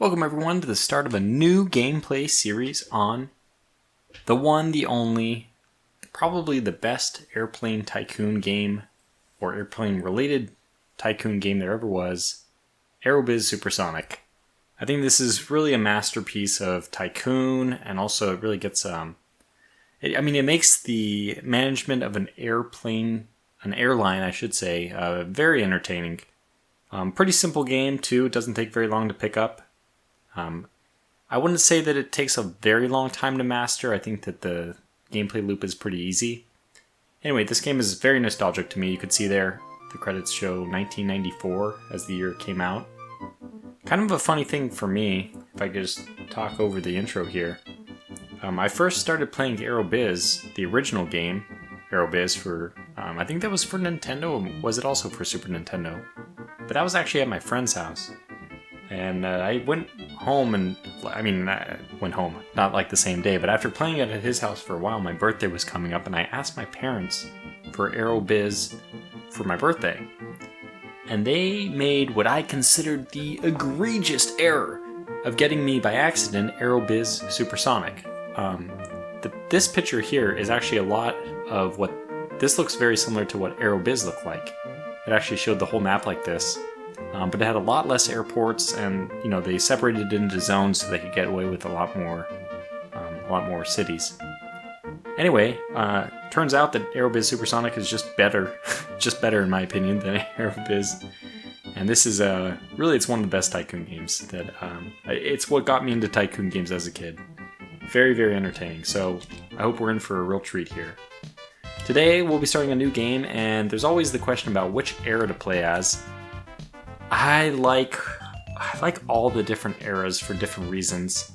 Welcome everyone to the start of a new gameplay series on the one, the only, probably the best airplane tycoon game or airplane related tycoon game there ever was, Aerobiz Supersonic. I think this is really a masterpiece of tycoon, and also it really gets it makes the management of an airline I should say, very entertaining. Pretty simple game too. It doesn't take very long to pick up. I wouldn't say that it takes a very long time to master. I think that the gameplay loop is pretty easy. Anyway, this game is very nostalgic to me. You could see there, the credits show 1994 as the year it came out. Kind of a funny thing for me, if I could just talk over the intro here. I first started playing Aerobiz, the original game, Aerobiz for, I think that was for Nintendo, or was it also for Super Nintendo? But that was actually at my friend's house. And I went home not like the same day, but after playing it at his house for a while, my birthday was coming up, and I asked my parents for Aerobiz for my birthday. And they made what I considered the egregious error of getting me by accident Aerobiz Supersonic. This picture here is actually a lot of what, this looks very similar to what Aerobiz looked like. It actually showed the whole map like this. But it had a lot less airports, and they separated it into zones so they could get away with a lot more cities. Anyway, turns out that Aerobiz Supersonic is just better, in my opinion, than Aerobiz. And this is really, it's one of the best tycoon games. It's what got me into tycoon games as a kid. Very, very entertaining. So I hope we're in for a real treat here. Today we'll be starting a new game, and there's always the question about which era to play as. I like all the different eras for different reasons.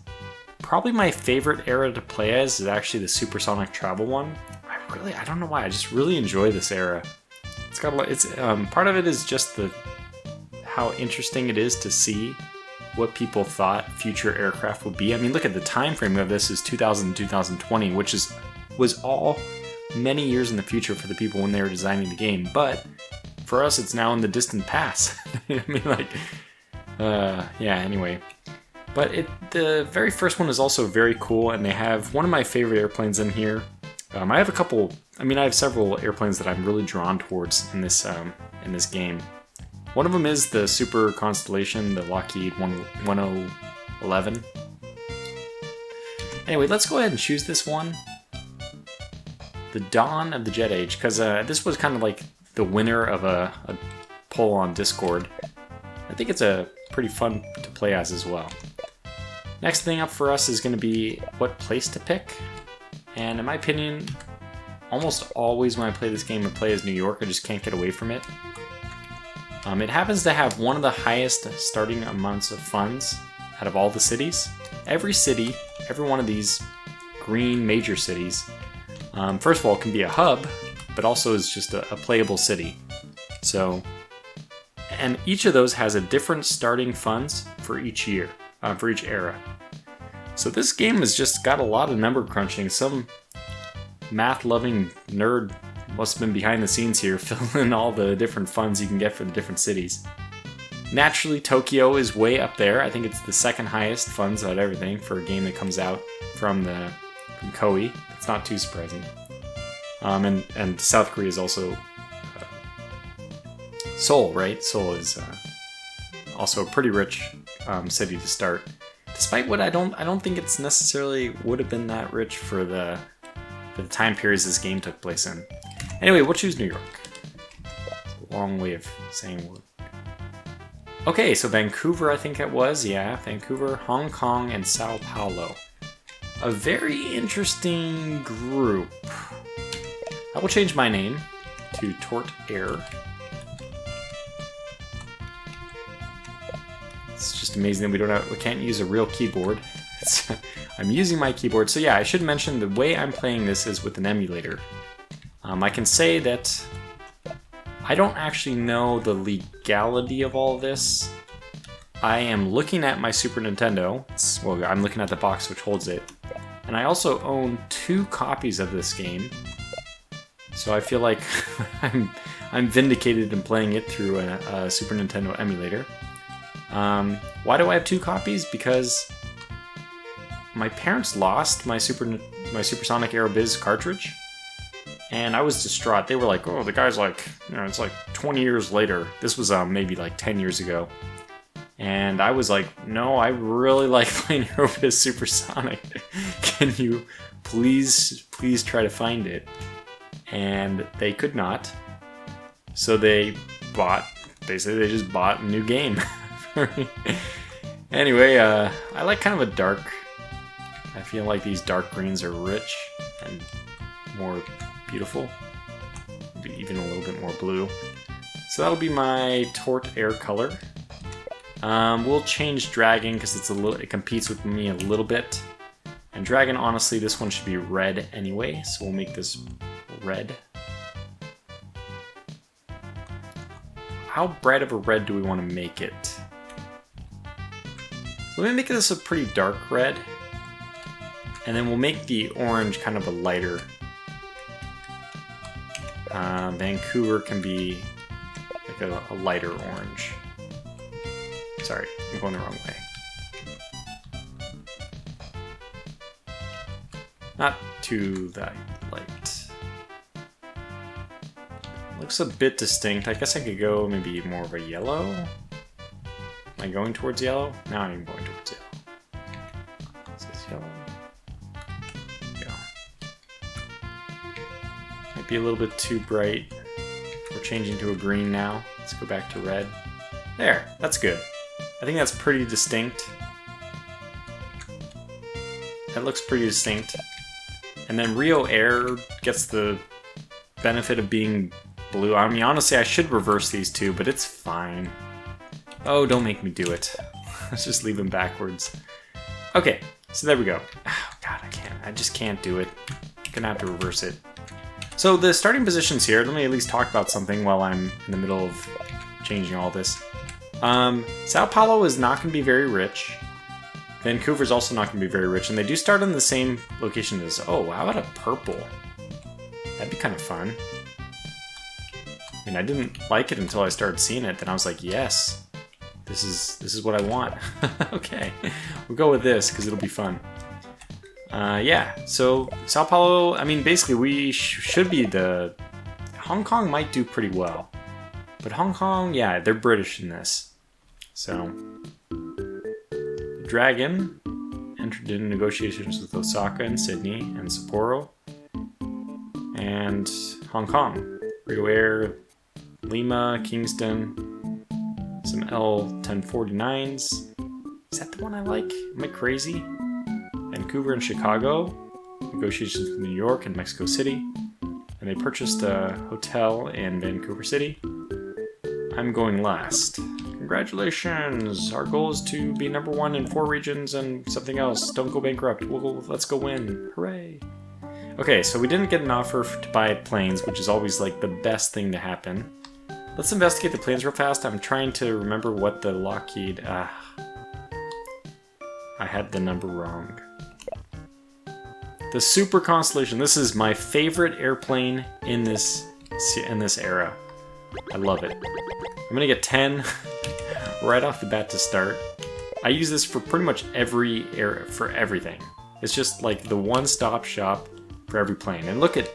Probably my favorite era to play as is actually the supersonic travel one. I don't know why, I just really enjoy this era. Part of it is just how interesting it is to see what people thought future aircraft would be. I mean, look at the time frame of this is 2000 2020, which was all many years in the future for the people when they were designing the game, but for us, it's now in the distant past. Anyway. But the very first one is also very cool, and they have one of my favorite airplanes in here. I have several airplanes that I'm really drawn towards in this game. One of them is the Super Constellation, the Lockheed 1011. Anyway, let's go ahead and choose this one. The Dawn of the Jet Age, because this was kind of like the winner of a poll on Discord. I think it's a pretty fun to play as well. Next thing up for us is going to be what place to pick. And in my opinion, almost always when I play this game and play as New York, I just can't get away from it. It happens to have one of the highest starting amounts of funds out of all the cities. Every city, every one of these green major cities, first of all, can be a hub, but also is just a playable city. So, and each of those has a different starting funds for each year, for each era. So this game has just got a lot of number crunching. Some math-loving nerd must have been behind the scenes here, filling in all the different funds you can get for the different cities. Naturally, Tokyo is way up there. I think it's the second highest funds out of everything for a game that comes out from Koei. It's not too surprising. And South Korea is also Seoul, right? Seoul is also a pretty rich city to start. Despite what I don't think it's necessarily would have been that rich for the time periods this game took place in. Anyway, we'll choose New York. It's a long way of saying. Okay, so Vancouver, I think it was. Yeah, Vancouver, Hong Kong, and Sao Paulo. A very interesting group. I will change my name to Tort Air. It's just amazing that we can't use a real keyboard. I'm using my keyboard. So yeah, I should mention the way I'm playing this is with an emulator. I can say that I don't actually know the legality of all this. I am looking at my Super Nintendo. I'm looking at the box which holds it. And I also own 2 copies of this game. So I feel like I'm vindicated in playing it through a Super Nintendo emulator. Why do I have 2 copies? Because my parents lost my Supersonic Aerobiz cartridge, and I was distraught. They were like, "Oh, the guy's like, you know, it's like 20 years later." This was maybe like 10 years ago, and I was like, "No, I really like playing Aerobiz Supersonic. Can you please try to find it?" And they could not, so they just bought a new game. Anyway, I like kind of a dark. I feel like these dark greens are rich and more beautiful, maybe even a little bit more blue. So that'll be my Tort Air color. We'll change Dragon because it competes with me a little bit. And Dragon, honestly, this one should be red anyway, so we'll make this red. How bright of a red do we want to make it? Let me make this a pretty dark red, and then we'll make the orange kind of a lighter. Vancouver can be like a lighter orange. Sorry, I'm going the wrong way. Not too that light. Looks a bit distinct. I guess I could go maybe more of a yellow. Am I going towards yellow? Now I'm going towards yellow. Is this yellow? Yeah. Might be a little bit too bright. We're changing to a green now. Let's go back to red. There, that's good. I think that's pretty distinct. That looks pretty distinct. And then Rio Air gets the benefit of being blue. I mean, honestly, I should reverse these two, but it's fine. Oh, don't make me do it. Let's just leave them backwards. Okay, so there we go. Oh, God, I just can't do it. Gonna have to reverse it. So the starting positions here, let me at least talk about something while I'm in the middle of changing all this. Sao Paulo is not gonna be very rich. Vancouver's also not gonna be very rich, and they do start in the same location as, oh, how about a purple? That'd be kind of fun. I mean, I didn't like it until I started seeing it, then I was like, yes. This is what I want. Okay, we'll go with this because it'll be fun. Yeah, so Sao Paulo, I mean, basically we should be the... Hong Kong might do pretty well. But Hong Kong, yeah, they're British in this. So, Dragon entered into negotiations with Osaka and Sydney and Sapporo. And Hong Kong. Rio Air, Lima, Kingston, some L1049s. Is that the one I like? Am I crazy? Vancouver and Chicago. Negotiations with New York and Mexico City. And they purchased a hotel in Vancouver City. I'm going last. Congratulations! Our goal is to be #1 in 4 regions and something else. Don't go bankrupt. Let's go win. Hooray! Okay, so we didn't get an offer to buy planes, which is always like the best thing to happen. Let's investigate the planes real fast. I'm trying to remember what the Lockheed... I had the number wrong. The Super Constellation. This is my favorite airplane in this era. I love it. I'm gonna get 10 right off the bat to start. I use this for pretty much every era, for everything. It's just like the one-stop shop for every plane. And look at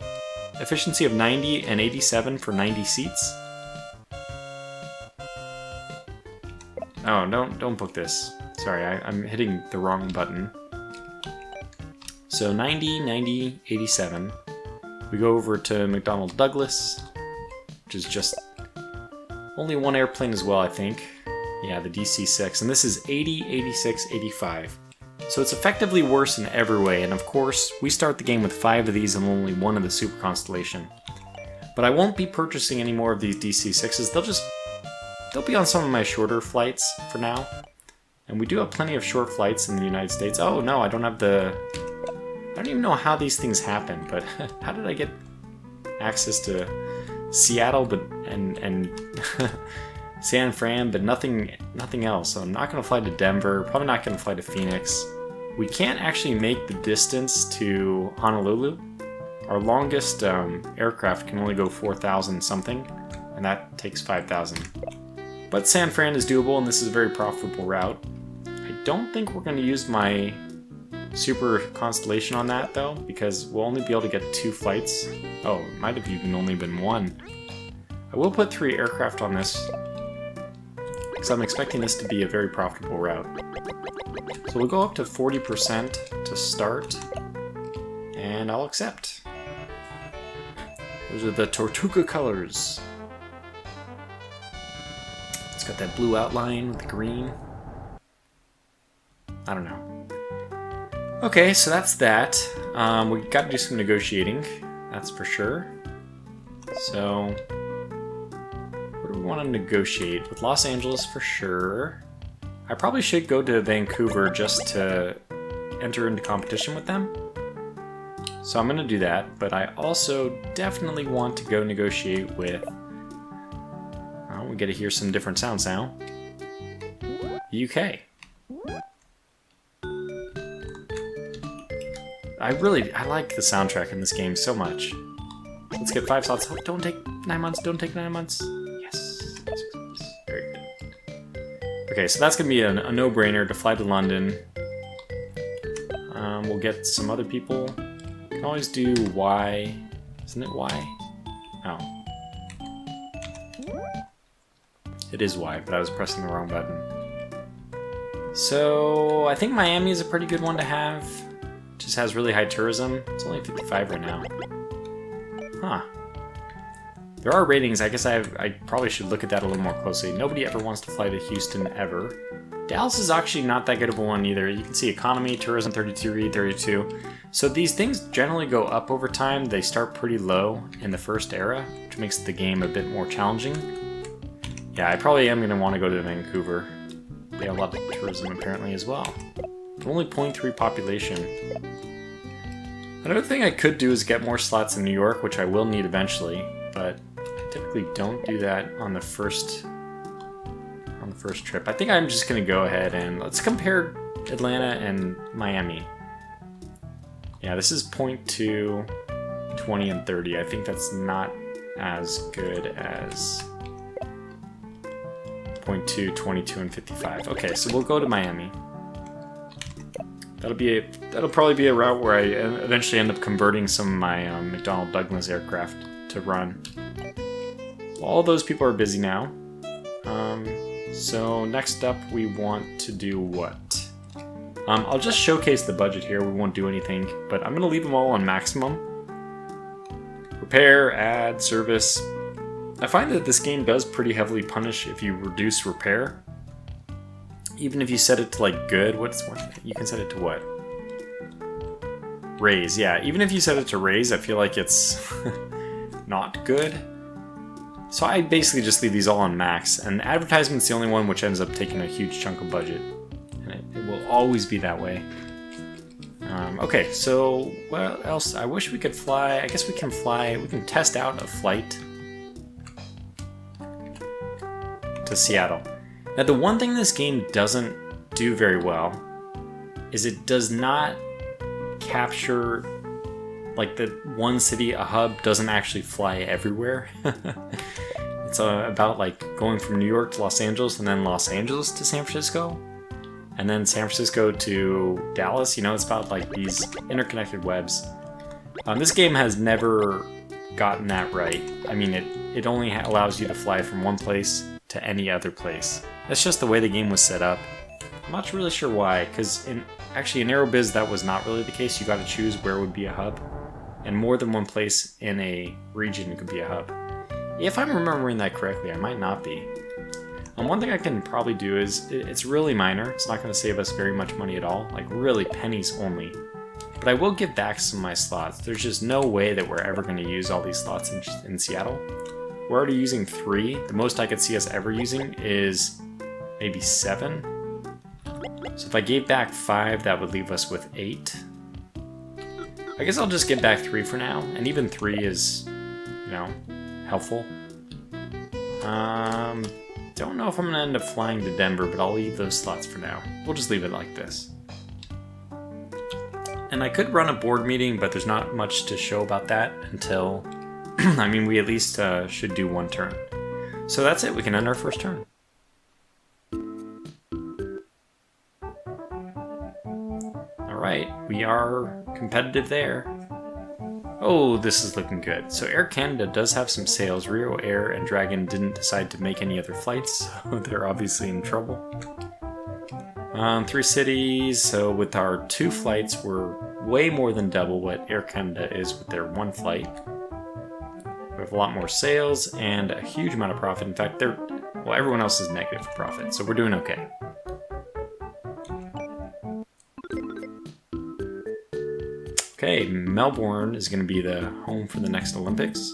efficiency of 90 and 87 for 90 seats. Oh, don't book this. Sorry, I'm hitting the wrong button. So 90, 90, 87. We go over to McDonnell Douglas, which is just only one airplane as well, I think. Yeah, the DC-6. And this is 80, 86, 85. So it's effectively worse in every way. And of course, we start the game with 5 of these and only 1 of the Super Constellation. But I won't be purchasing any more of these DC-6s. They'll be on some of my shorter flights for now. And we do have plenty of short flights in the United States. Oh no, I don't even know how these things happen, but how did I get access to Seattle and San Fran, but nothing else? So I'm not going to fly to Denver, probably not going to fly to Phoenix. We can't actually make the distance to Honolulu. Our longest aircraft can only go 4,000 something, and that takes 5,000. But San Fran is doable, and this is a very profitable route. I don't think we're going to use my Super Constellation on that, though, because we'll only be able to get 2 flights. Oh, it might have even only been 1. I will put 3 aircraft on this, because I'm expecting this to be a very profitable route. So we'll go up to 40% to start, and I'll accept. Those are the Tortuga colors. It's got that blue outline with the green. I don't know. Okay, so that's that. We got to do some negotiating, that's for sure. So, what do we want to negotiate? With Los Angeles for sure. I probably should go to Vancouver just to enter into competition with them. So I'm going to do that, but I also definitely want to go negotiate with... Oh, we get to hear some different sounds now. UK. I like the soundtrack in this game so much. Let's get 5 slots. Oh, don't take 9 months, don't take 9 months. Yes. Very good. Okay, so that's going to be a no-brainer to fly to London. We'll get some other people. We can always do Y. Isn't it Y? Oh. It is Y, but I was pressing the wrong button. So, I think Miami is a pretty good one to have. Just has really high tourism. It's only 55 right now. Huh. There are ratings. I guess I probably should look at that a little more closely. Nobody ever wants to fly to Houston ever. Dallas is actually not that good of a one either. You can see economy, tourism 33, 32. So these things generally go up over time. They start pretty low in the first era, which makes the game a bit more challenging. Yeah, I probably am going to want to go to Vancouver. They have a lot of tourism apparently as well. Only 0.3 population. Another thing I could do is get more slots in New York, which I will need eventually, but I typically don't do that on the first trip. I think I'm just going to go ahead and let's compare Atlanta and Miami. Yeah, this is 0.2, 20, and 30. I think that's not as good as 0.2, 22, and 55. Okay, so we'll go to Miami. That'll probably be a route where I eventually end up converting some of my McDonnell Douglas aircraft to run. All those people are busy now. So next up we want to do what? I'll just showcase the budget here. We won't do anything, but I'm going to leave them all on maximum. Repair, add, service. I find that this game does pretty heavily punish if you reduce repair. Even if you set it to like good, you can set it to what? Raise, yeah. Even if you set it to raise, I feel like it's not good. So I basically just leave these all on max, and advertisement's the only one which ends up taking a huge chunk of budget. And it will always be that way. Okay, so what else? I wish we could fly. I guess we can fly. We can test out a flight to Seattle. Now, the one thing this game doesn't do very well is it does not capture, like, the one city, a hub, doesn't actually fly everywhere. It's about, like, going from New York to Los Angeles and then Los Angeles to San Francisco and then San Francisco to Dallas. You know, it's about, like, these interconnected webs. This game has never gotten that right. I mean, it only allows you to fly from one place to any other place. That's just the way the game was set up. I'm not really sure why, because actually in Aerobiz that was not really the case. You got to choose where would be a hub, and more than one place in a region could be a hub. If I'm remembering that correctly, I might not be. One thing I can probably do is, it's really minor, it's not going to save us very much money at all, like really pennies only. But I will give back some of my slots. There's just no way that we're ever going to use all these slots in Seattle. We're already using 3. The most I could see us ever using is maybe 7. So if I gave back 5, that would leave us with 8. I guess I'll just give back 3 for now, and even 3 is, you know, helpful. Don't know if I'm gonna end up flying to Denver, but I'll leave those slots for now. We'll just leave it like this. And I could run a board meeting, but there's not much to show about that until, I mean, we at least should do one turn. So that's it, we can end our first turn. Alright, we are competitive there. Oh, this is looking good. So Air Canada does have some sales. Rio Air and Dragon didn't decide to make any other flights, so they're obviously in trouble. 3 cities, so with our 2 flights, we're way more than double what Air Canada is with their 1 flight. We have a lot more sales and a huge amount of profit. In fact, everyone else is negative for profit, so we're doing okay. Okay, Melbourne is going to be the home for the next Olympics,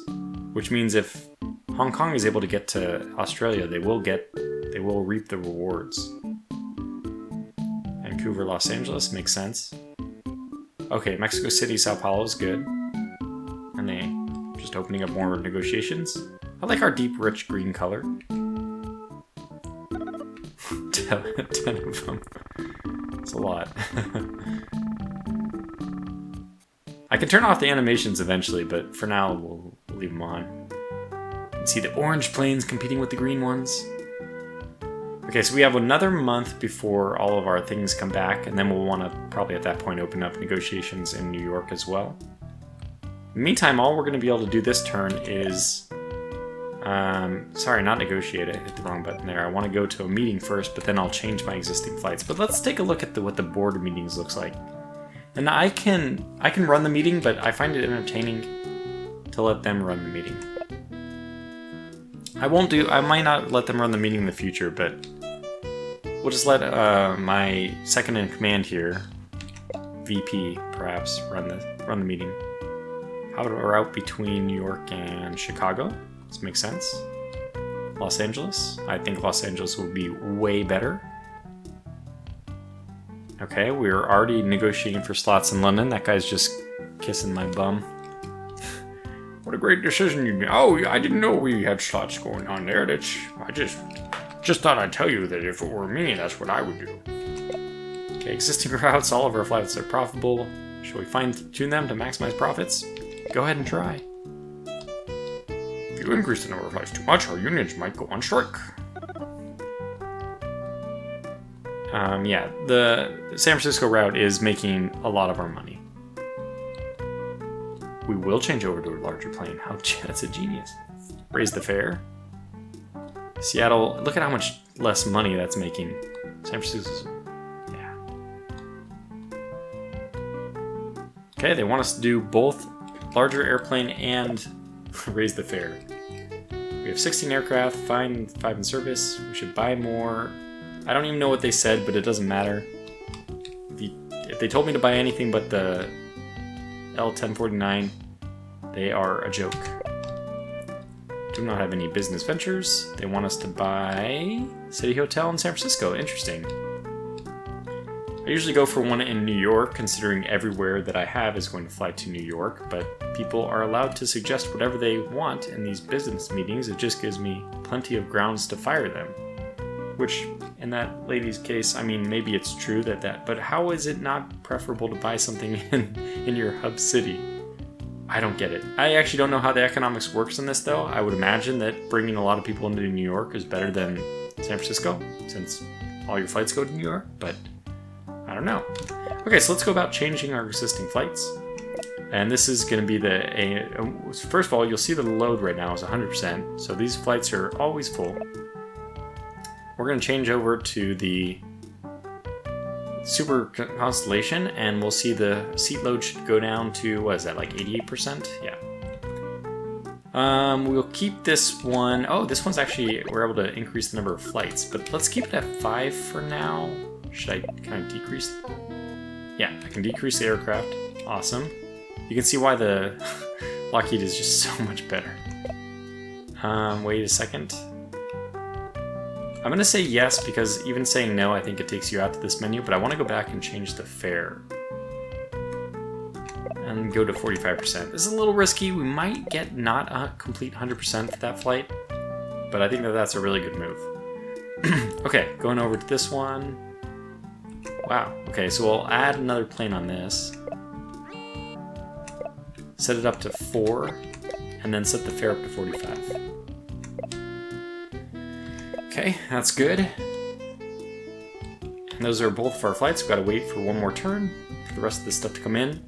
which means if Hong Kong is able to get to Australia, they will reap the rewards. Vancouver, Los Angeles makes sense. Okay, Mexico City, Sao Paulo is good. And they just opening up more negotiations. I like our deep, rich green color. 10 of them. It's a lot. I can turn off the animations eventually, but for now we'll leave them on. You can see the orange planes competing with the green ones. Okay, so we have another month before all of our things come back, and then we'll want to probably at that point open up negotiations in New York as well. In the meantime, all we're going to be able to do this turn is... sorry, not negotiate. I hit the wrong button there. I want to go to a meeting first, but then I'll change my existing flights. But let's take a look at what the board meetings looks like. And I can run the meeting, but I find it entertaining to let them run the meeting. I might not let them run the meeting in the future, but we'll just let my second in command here, VP perhaps, run the meeting. How about a route between New York and Chicago? This makes sense. Los Angeles? I think Los Angeles will be way better. Okay, we're already negotiating for slots in London. That guy's just kissing my bum. What a great decision you made. Oh, I didn't know we had slots going on there. I just thought I'd tell you that if it were me, that's what I would do. Okay, existing routes, all of our flights are profitable. Shall we fine-tune them to maximize profits? Go ahead and try. If you increase the number of flights too much, our unions might go on strike. Yeah, the San Francisco route is making a lot of our money. We will change over to a larger plane. That's a genius. Raise the fare. Seattle, look at how much less money that's making. San Francisco's, yeah. Okay, they want us to do both larger airplane and raise the fare. We have 16 aircraft, 5 in service. We should buy more. I don't even know what they said, but it doesn't matter. If they told me to buy anything but the L1049, they are a joke. Do not have any business ventures. They want us to buy City Hotel in San Francisco. Interesting. I usually go for one in New York, considering everywhere that I have is going to fly to New York, but people are allowed to suggest whatever they want in these business meetings. It just gives me plenty of grounds to fire them. Which, in that lady's case, I mean, maybe it's true but how is it not preferable to buy something in your hub city? I don't get it. I actually don't know how the economics works in this, though. I would imagine that bringing a lot of people into New York is better than San Francisco, since all your flights go to New York, but I don't know. Okay, so let's go about changing our existing flights. And this is going to be first of all, you'll see the load right now is 100%, so these flights are always full. We're going to change over to the Super Constellation, and we'll see the seat load should go down to, what is that, like 88%? Yeah. We'll keep this one. Oh, this one's actually, we're able to increase the number of flights, but let's keep it at 5 for now. Should I kind of decrease? Yeah, I can decrease the aircraft. Awesome. You can see why the Lockheed is just so much better. Wait a second. I'm going to say yes, because even saying no, I think it takes you out to this menu, but I want to go back and change the fare. And go to 45%. This is a little risky. We might get not a complete 100% for that flight, but I think that's a really good move. Okay, going over to this one. Wow, okay, so we'll add another plane on this. Set it up to 4, and then set the fare up to 45. Okay, that's good. And those are both of our flights. We've got to wait for one more turn. for the rest of this stuff to come in.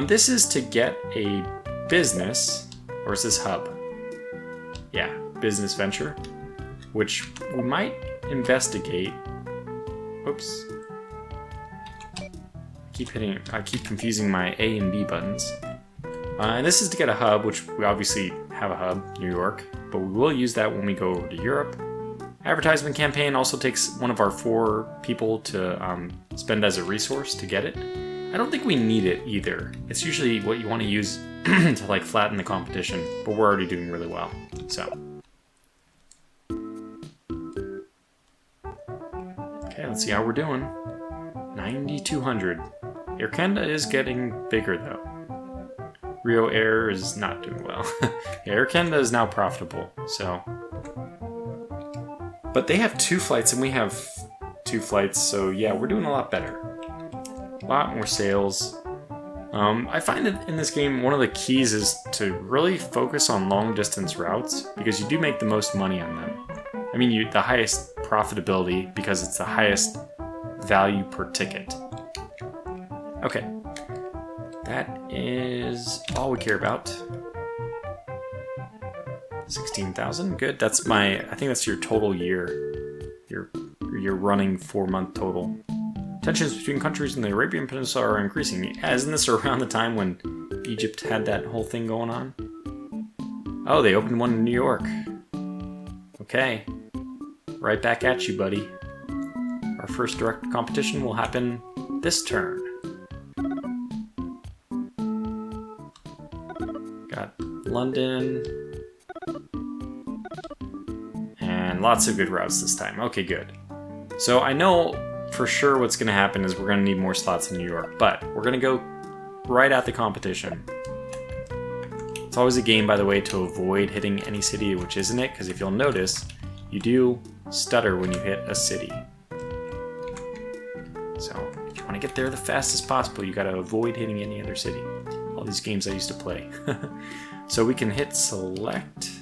This is to get a business, or is this hub? Yeah, business venture, which we might investigate. Oops. I keep confusing my A and B buttons. And this is to get a hub, which we obviously have a hub, New York, but we will use that when we go over to Europe. Advertisement campaign also takes one of our 4 people to spend as a resource to get it. I don't think we need it either. It's usually what you want to use to like flatten the competition, but we're already doing really well. So, okay, let's see how we're doing. 9,200. Air Canada is getting bigger though. Rio Air is not doing well. Air Canada is now profitable, so. But they have 2 flights and we have 2 flights, so yeah, we're doing a lot better. A lot more sales. I find that in this game, one of the keys is to really focus on long distance routes because you do make the most money on them. I mean, the highest profitability because it's the highest value per ticket. Okay. That is all we care about. 16,000, good. That's I think that's your total year. Your running 4-month total. Tensions between countries in the Arabian Peninsula are increasing. Isn't this around the time when Egypt had that whole thing going on? Oh, they opened one in New York. Okay. Right back at you, buddy. Our first direct competition will happen this turn. Got London. And lots of good routes this time. Okay, good. So I know for sure what's going to happen is we're going to need more slots in New York, but we're going to go right at the competition. It's always a game, by the way, to avoid hitting any city which isn't it, because if you'll notice, you do stutter when you hit a city. So if you want to get there the fastest possible, you got to avoid hitting any other city. All these games I used to play. So we can hit select.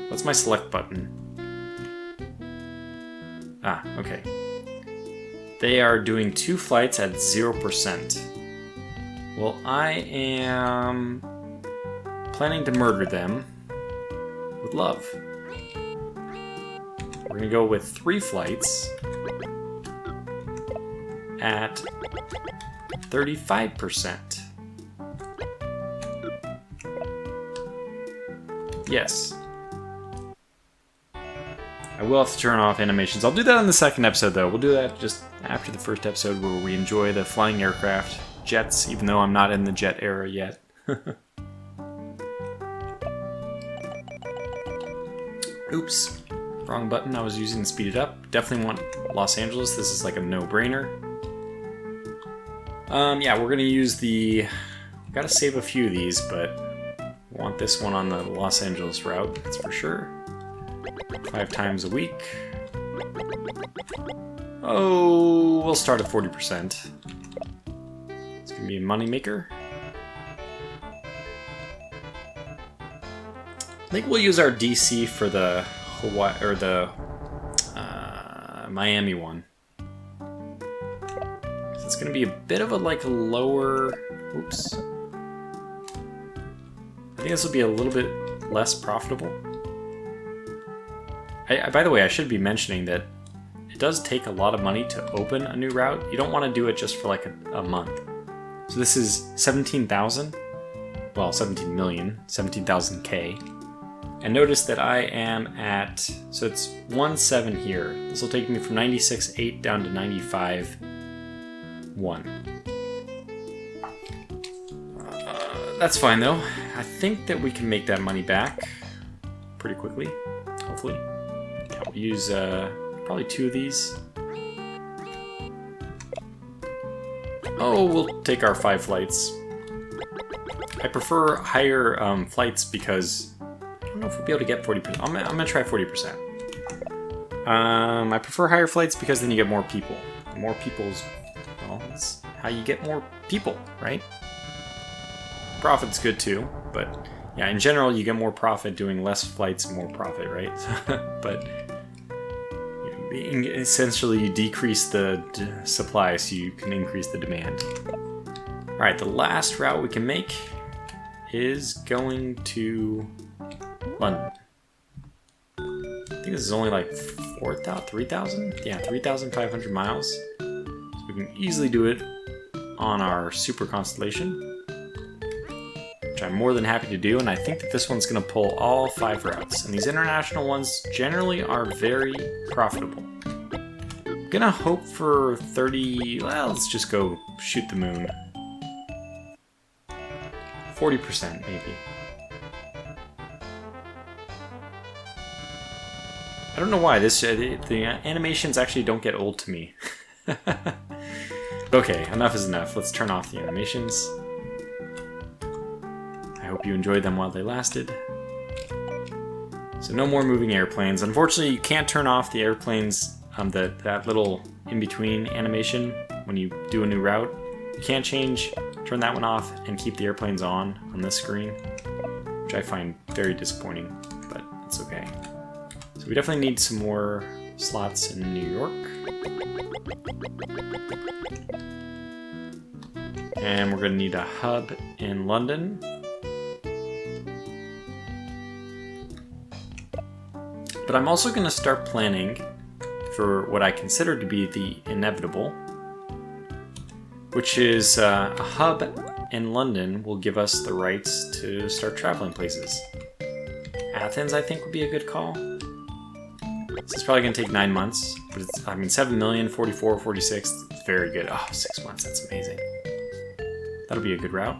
What's my select button? Ah, okay. They are doing 2 flights at 0%. Well, I am planning to murder them with love. We're gonna go with 3 flights at 35%. Yes. I will have to turn off animations. I'll do that in the second episode, though. We'll do that just after the first episode where we enjoy the flying aircraft, jets, even though I'm not in the jet era yet. Oops. Wrong button. I was using to speed it up. Definitely want Los Angeles. This is like a no-brainer. Yeah, we're going to use the... Got to save a few of these, but want this one on the Los Angeles route, that's for sure. 5 times a week. Oh, we'll start at 40%. It's gonna be a moneymaker. I think we'll use our DC for the Hawaii or the Miami one. It's gonna be a bit of a lower. Oops. I think this will be a little bit less profitable. By the way, I should be mentioning that it does take a lot of money to open a new route. You don't want to do it just for like a month. So this is 17,000. Well, 17 million, 17,000 K. And notice that I am at, so it's 1.7 here. This will take me from 96.8 down to 95.1. That's fine though. I think that we can make that money back pretty quickly, hopefully. Yeah, we'll use probably 2 of these. Oh, we'll take our 5 flights. I prefer higher flights because I don't know if we'll be able to get 40%. I'm gonna try 40%. I prefer higher flights because then you get more people. More people's, well, that's how you get more people, right? Profit's good too, but yeah, in general, you get more profit doing less flights, more profit, right? But essentially you decrease the supply so you can increase the demand. Alright, the last route we can make is going to London. I think this is only like 3,000? Yeah, 3,500 miles. So we can easily do it on our Super Constellation, which I'm more than happy to do, and I think that this one's going to pull all 5 routes. And these international ones generally are very profitable. I'm going to hope for 30, well, let's just go shoot the moon. 40% maybe. I don't know why the animations actually don't get old to me. Okay, enough is enough. Let's turn off the animations. I hope you enjoyed them while they lasted. So no more moving airplanes. Unfortunately, you can't turn off the airplanes, that little in-between animation when you do a new route. You can't turn that one off and keep the airplanes on this screen, which I find very disappointing, but it's okay. So we definitely need some more slots in New York. And we're going to need a hub in London. But I'm also going to start planning for what I consider to be the inevitable, which is a hub in London will give us the rights to start traveling places. Athens, I think, would be a good call. This is probably going to take 9 months, but it's, I mean, 7 million, 44, 46, it's very good. Oh, 6 months, that's amazing. That'll be a good route.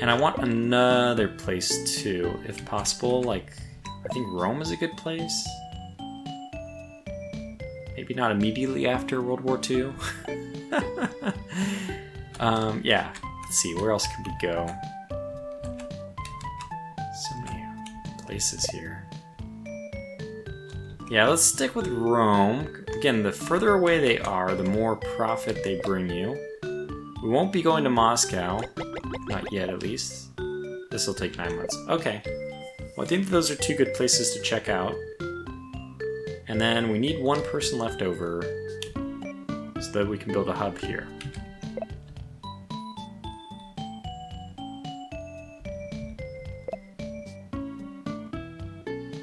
And I want another place too, if possible. Like, I think Rome is a good place. Maybe not immediately after World War II. Yeah, let's see, where else could we go? So many places here. Yeah, let's stick with Rome. Again, the further away they are, the more profit they bring you. We won't be going to Moscow. Not yet, at least. This will take 9 months. Okay. Well, I think those are 2 good places to check out. And then we need 1 person left over so that we can build a hub here.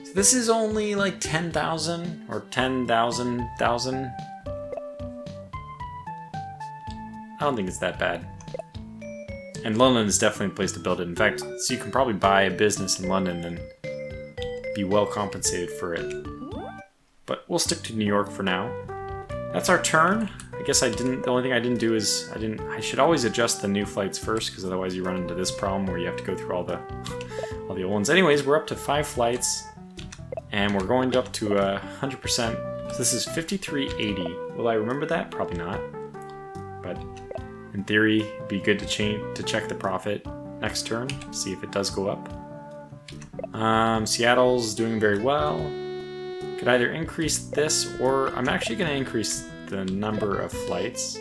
So this is only like 10,000 or 10,000. I don't think it's that bad. And London is definitely a place to build it. In fact, so you can probably buy a business in London and be well compensated for it. But we'll stick to New York for now. That's our turn. I guess the only thing I didn't do is, I should always adjust the new flights first, because otherwise you run into this problem where you have to go through all the old ones. Anyways, we're up to 5 flights, and we're going up to 100%. So this is 5380. Will I remember that? Probably not. But in theory, it'd be good to check the profit next turn, see if it does go up. Seattle's doing very well. Could either increase this, or I'm actually going to increase the number of flights.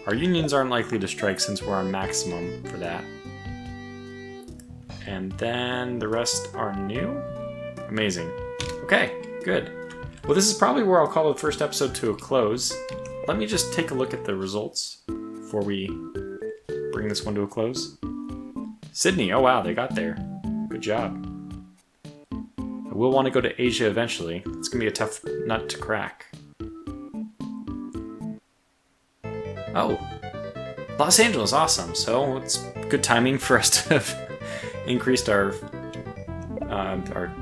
Our unions aren't likely to strike since we're on maximum for that. And then the rest are new. Amazing. Okay, good. Well, this is probably where I'll call the first episode to a close. Let me just take a look at the results before we bring this one to a close. Sydney, oh wow, they got there. Good job. I will want to go to Asia eventually. It's going to be a tough nut to crack. Oh, Los Angeles, awesome. So it's good timing for us to have increased our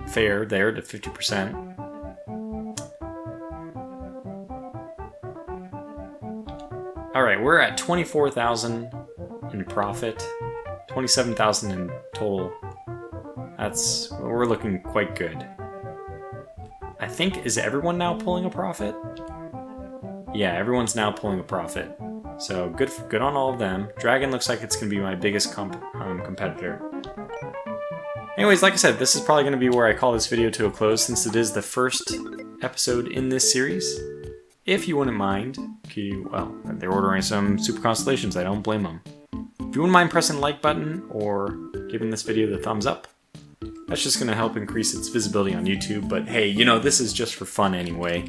fare there to 50%. All right, we're at 24,000 in profit, 27,000 in total. We're looking quite good. I think, is everyone now pulling a profit? Yeah, everyone's now pulling a profit. So good on all of them. Dragon looks like it's going to be my biggest competitor. Anyways, like I said, this is probably going to be where I call this video to a close, since it is the first episode in this series. If you wouldn't mind, well, they're ordering some Super Constellations, I don't blame them. If you wouldn't mind pressing the like button or giving this video the thumbs up, That's just going to help increase its visibility on YouTube, but hey, you know, this is just for fun anyway.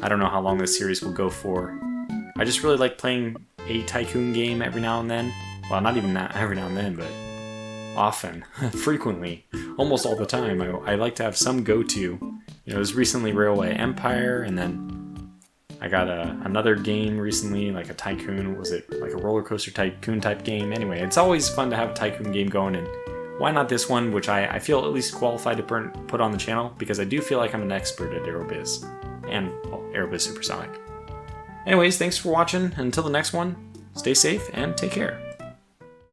I don't know how long this series will go for. I just really like playing a Tycoon game every now and then. Well, not even that every now and then, but often, frequently, almost all the time. I like to have some go-to. You know, it was recently Railway Empire, and then I got another game recently, like a Tycoon. Was it like a roller coaster Tycoon type game? Anyway, it's always fun to have a Tycoon game going, and why not this one, which I feel at least qualified to put on the channel, because I do feel like I'm an expert at Aerobiz, and well, Aerobiz Supersonic. Anyways, thanks for watching. Until the next one, stay safe and take care.